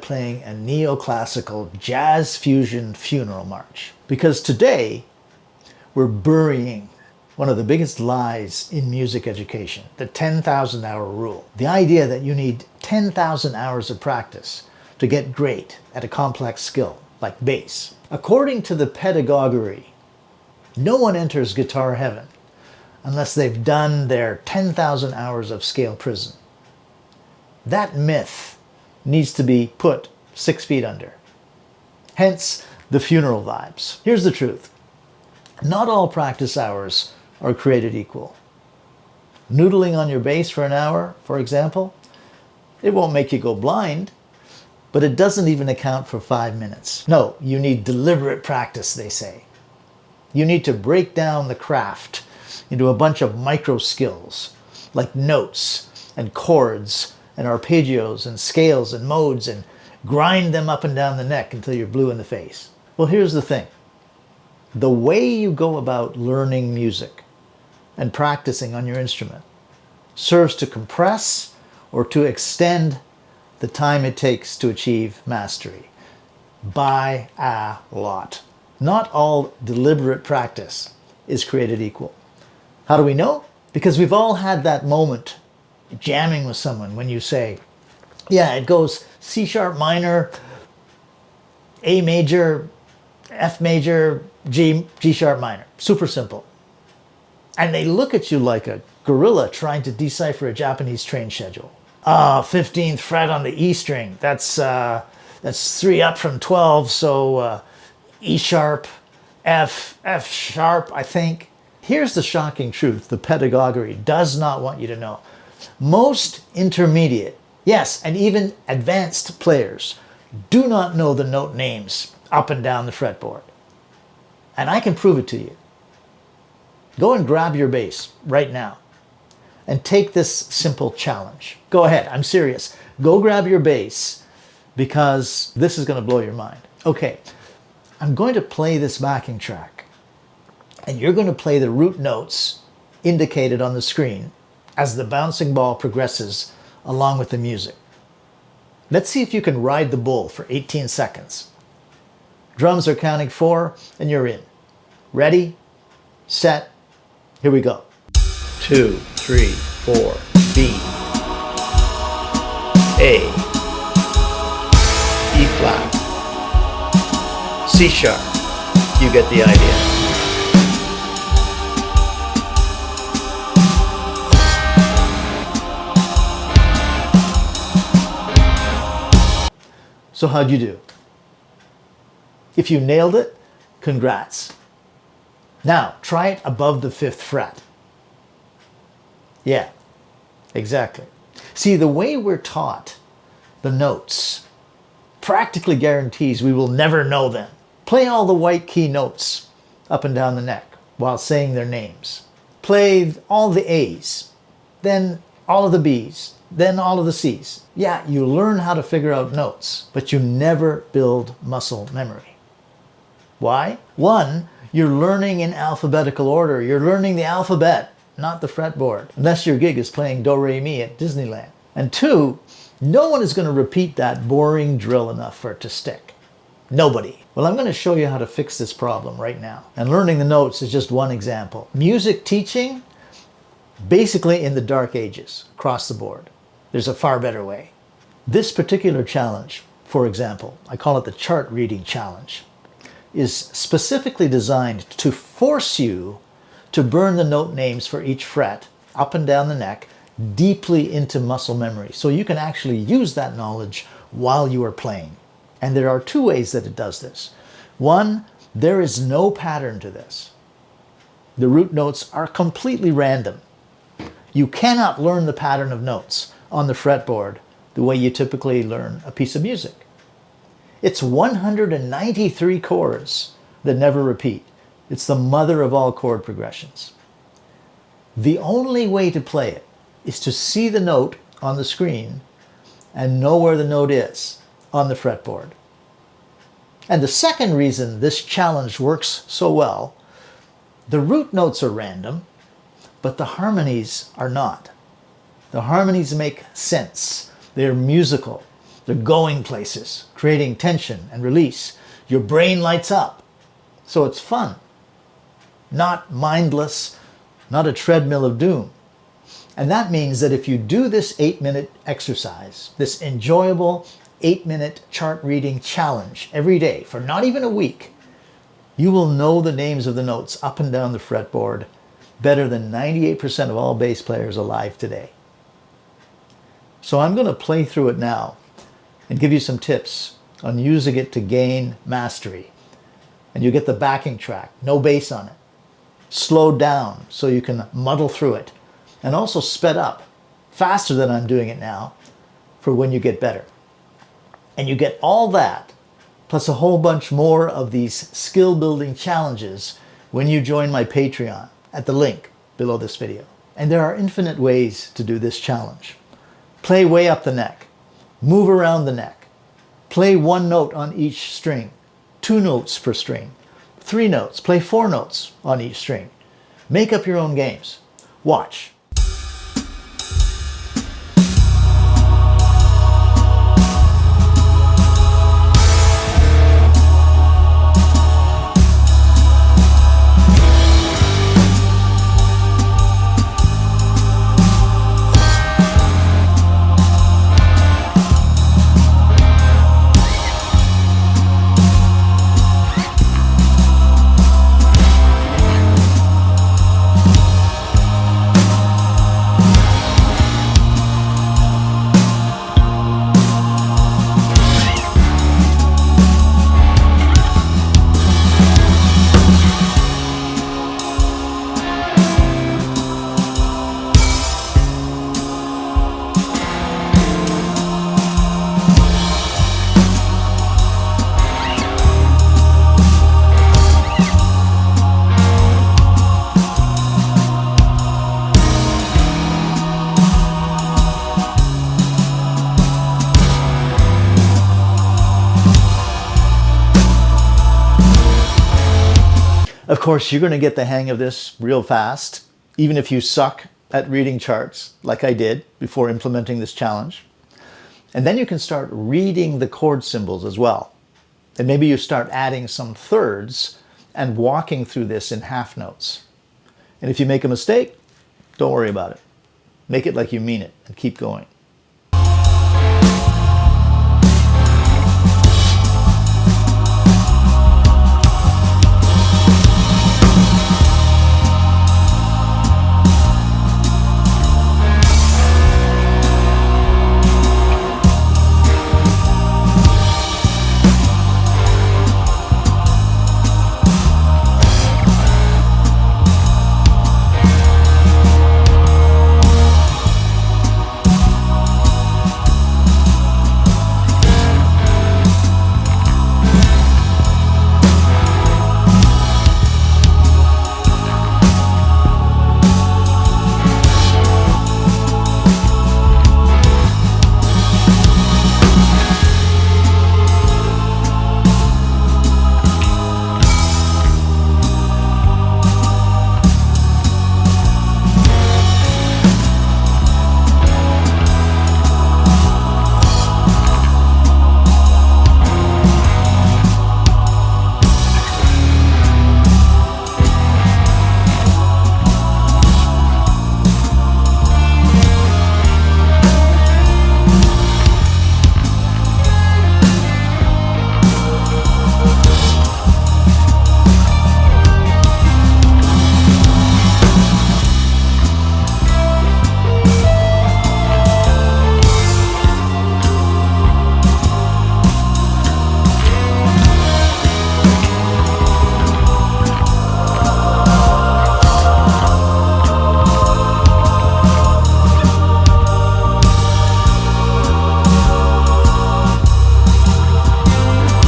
playing a neoclassical jazz fusion funeral march. Because today, we're burying one of the biggest lies in music education, the 10,000 hour rule. The idea that you need 10,000 hours of practice to get great at a complex skill like bass. According to the pedagogy, no one enters guitar heaven unless they've done their 10,000 hours of scale prison. That myth needs to be put 6 feet under. Hence the funeral vibes. Here's the truth. Not all practice hours are created equal. Noodling on your bass for an hour, for example, it won't make you go blind, but it doesn't even account for 5 minutes. No, you need deliberate practice, they say. You need to break down the craft into a bunch of micro skills, like notes and chords and arpeggios and scales and modes, and grind them up and down the neck until you're blue in the face. Well, here's the thing. The way you go about learning music and practicing on your instrument serves to compress or to extend the time it takes to achieve mastery by a lot. Not all deliberate practice is created equal. How do we know? Because we've all had that moment jamming with someone when you say, yeah, it goes C sharp minor, A major, F major, G sharp minor. Super simple. And they look at you like a gorilla trying to decipher a Japanese train schedule. 15th fret on the E string. That's 3 up from 12, so E sharp, F sharp, I think. Here's the shocking truth the pedagogy does not want you to know. Most intermediate, yes, and even advanced players do not know the note names up and down the fretboard. And I can prove it to you. Go and grab your bass right now and take this simple challenge. Go ahead, I'm serious. Go grab your bass because this is going to blow your mind. Okay, I'm going to play this backing track and you're going to play the root notes indicated on the screen as the bouncing ball progresses along with the music. Let's see if you can ride the bull for 18 seconds. Drums are counting 4 and you're in. Ready, set, here we go. 2, 3, 4, B, A, E flat, C sharp. You get the idea. So how'd you do? If you nailed it, congrats. Now, try it above the 5th fret. Yeah, exactly. See, the way we're taught the notes practically guarantees we will never know them. Play all the white key notes up and down the neck while saying their names. Play all the A's, then all of the B's, then all of the C's. Yeah, you learn how to figure out notes, but you never build muscle memory. Why? 1, you're learning in alphabetical order. You're learning the alphabet, not the fretboard, unless your gig is playing Do Re Mi at Disneyland. And 2, no one is going to repeat that boring drill enough for it to stick. Nobody. Well, I'm going to show you how to fix this problem right now. And learning the notes is just one example. Music teaching, basically in the dark ages, across the board. There's a far better way. This particular challenge, for example, I call it the chart reading challenge, is specifically designed to force you to burn the note names for each fret up and down the neck deeply into muscle memory so you can actually use that knowledge while you are playing. And there are 2 ways that it does this. 1, there is no pattern to this. The root notes are completely random. You cannot learn the pattern of notes on the fretboard the way you typically learn a piece of music. It's 193 chords that never repeat. It's the mother of all chord progressions. The only way to play it is to see the note on the screen and know where the note is on the fretboard. And the second reason this challenge works so well, the root notes are random, but the harmonies are not. The harmonies make sense. They're musical. They're going places, creating tension and release. Your brain lights up. So it's fun, not mindless, not a treadmill of doom. And that means that if you do this 8-minute exercise, this enjoyable 8-minute chart reading challenge every day for not even a week, you will know the names of the notes up and down the fretboard better than 98% of all bass players alive today. So I'm going to play through it now and give you some tips on using it to gain mastery. And you get the backing track, no bass on it, slowed down so you can muddle through it, and also sped up faster than I'm doing it now for when you get better. And you get all that plus a whole bunch more of these skill building challenges when you join my Patreon at the link below this video. And there are infinite ways to do this challenge. Play way up the neck, move around the neck, play 1 note on each string, 2 notes per string, 3 notes, play 4 notes on each string. Make up your own games. Watch. Of course, you're going to get the hang of this real fast, even if you suck at reading charts, like I did before implementing this challenge. And then you can start reading the chord symbols as well. And maybe you start adding some thirds and walking through this in half notes. And if you make a mistake, don't worry about it. Make it like you mean it and keep going.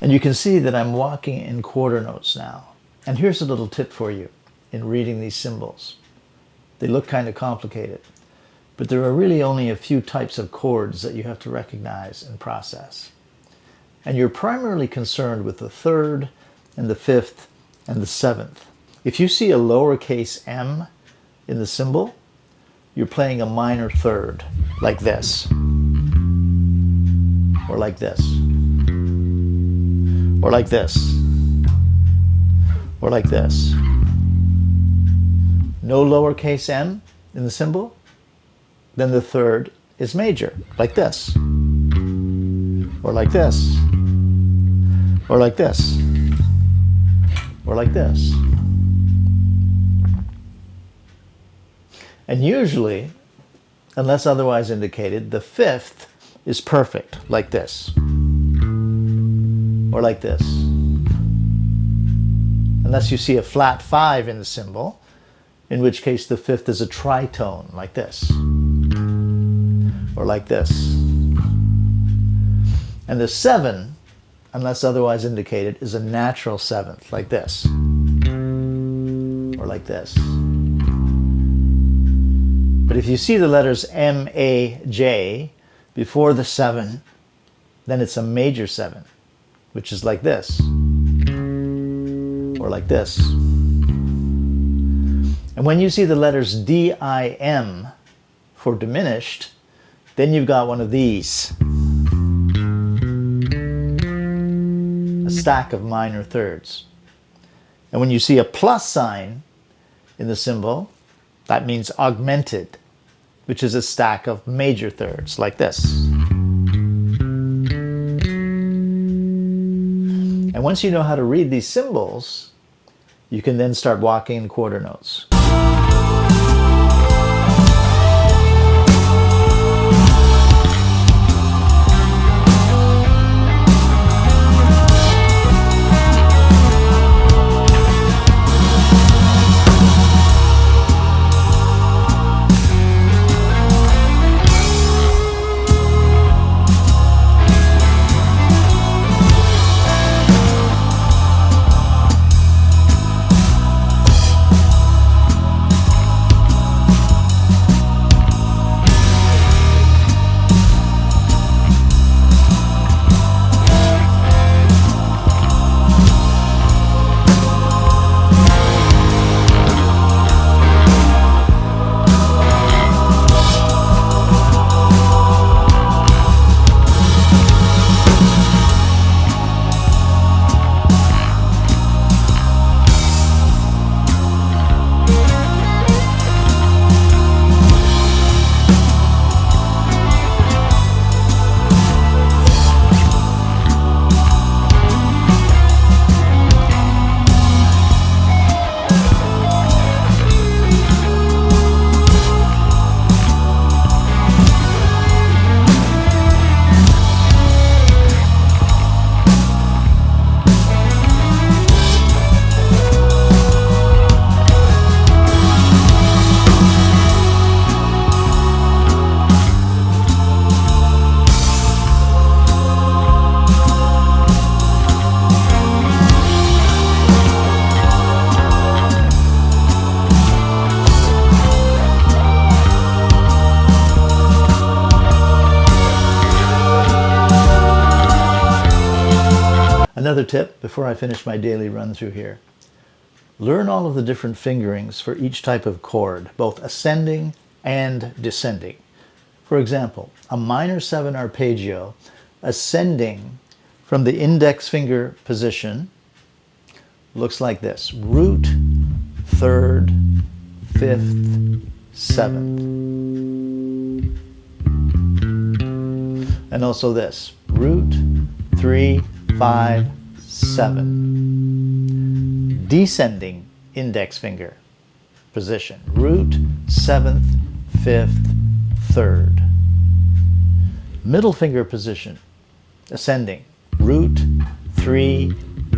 And you can see that I'm walking in quarter notes now. And here's a little tip for you in reading these symbols. They look kind of complicated, but there are really only a few types of chords that you have to recognize and process. And you're primarily concerned with the 3rd and the 5th and the 7th. If you see a lowercase m in the symbol, you're playing a minor 3rd, like this. or like this, or like this, or like this. No lowercase m in the symbol, then the third is major, like this, or like this, or like this, or like this. And usually, unless otherwise indicated, the fifth is perfect, like this, or like this. Unless you see a flat 5 in the symbol, in which case the fifth is a tritone, like this, or like this. And the 7, unless otherwise indicated, is a natural 7th, like this, or like this. But if you see the letters M, A, J before the 7, then it's a major 7, which is like this, or like this. And when you see the letters D, I, M for diminished, then you've got one of these, a stack of minor thirds. And when you see a plus sign in the symbol, that means augmented, which is a stack of major thirds, like this. And once you know how to read these symbols, you can then start walking in quarter notes. Another tip before I finish my daily run through here. Learn all of the different fingerings for each type of chord, both ascending and descending. For example, a minor 7 arpeggio ascending from the index finger position looks like this: root, 3rd, 5th, 7th. And also this: root, 3, 5, 7. Descending index finger position: root, 7th, 5th, 3rd. Middle finger position, ascending: root, 3,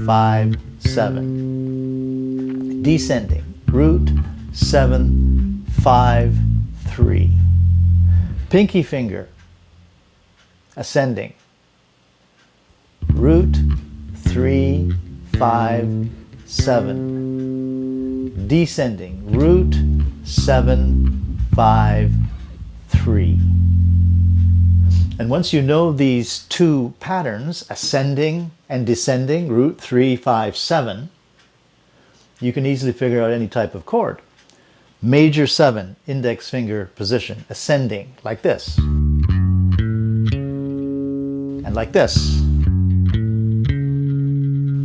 5, 7. Descending: root, 7, 5, 3. Pinky finger, ascending: root, 3, 5, 7. Descending: root, 7, 5, 3. And once you know these two patterns, ascending and descending, root, 3, 5, 7, you can easily figure out any type of chord. Major 7, index finger position, ascending, like this. and like this.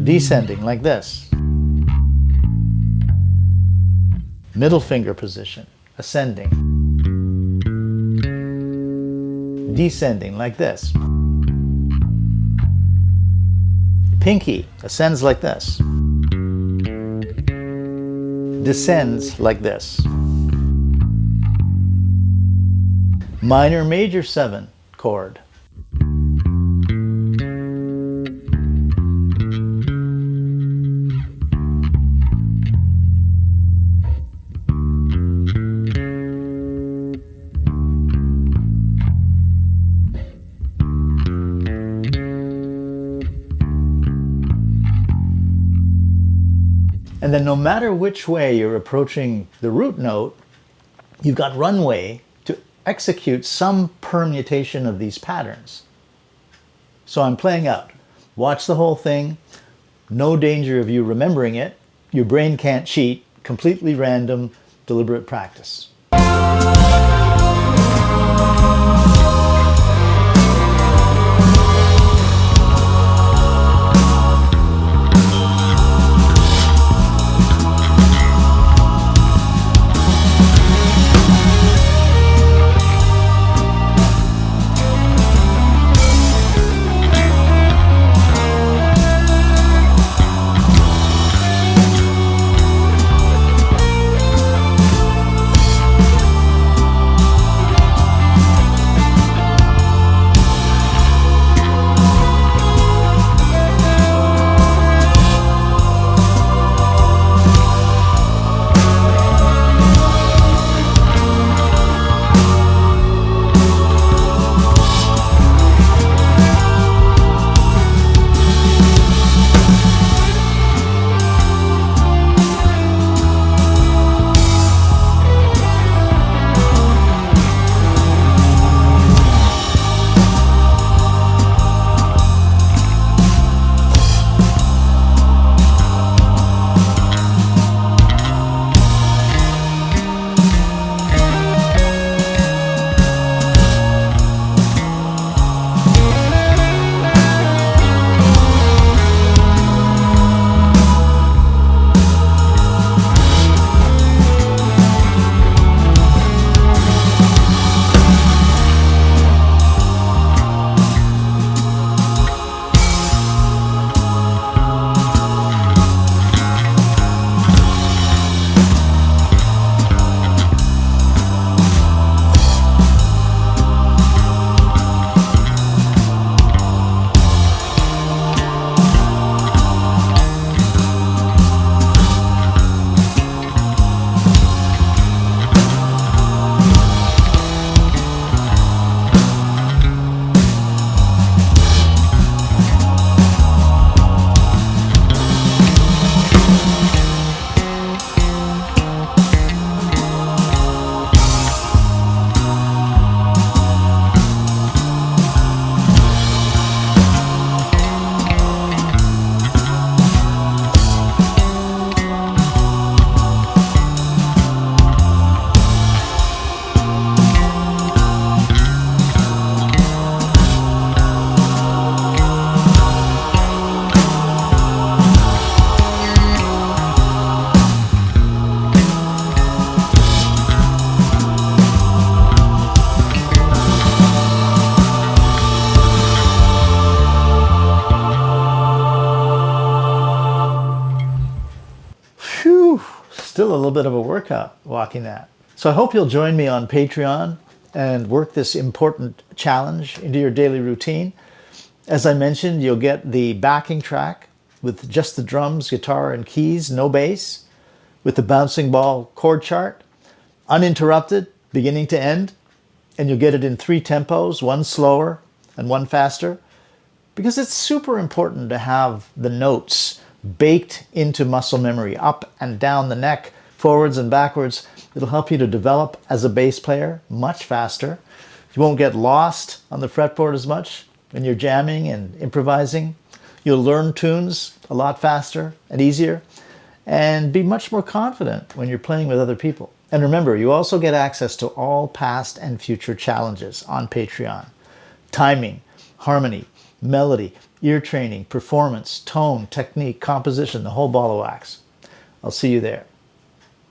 Descending like this. Middle finger position, ascending. Descending like this. Pinky ascends like this. Descends like this. Minor major 7 chord. And then no matter which way you're approaching the root note, you've got runway to execute some permutation of these patterns. So I'm playing out. Watch the whole thing. No danger of you remembering it. Your brain can't cheat. Completely random, deliberate practice. Still a little bit of a workout walking that. So I hope you'll join me on Patreon and work this important challenge into your daily routine. As I mentioned, you'll get the backing track with just the drums, guitar, and keys, no bass, with the bouncing ball chord chart, uninterrupted, beginning to end, and you'll get it in 3 tempos, 1 slower and 1 faster, because it's super important to have the notes baked into muscle memory, up and down the neck, forwards and backwards. It'll help you to develop as a bass player much faster. You won't get lost on the fretboard as much when you're jamming and improvising. You'll learn tunes a lot faster and easier, and be much more confident when you're playing with other people. And remember, you also get access to all past and future challenges on Patreon. Timing, harmony, melody, ear training, performance, tone, technique, composition, the whole ball of wax. I'll see you there.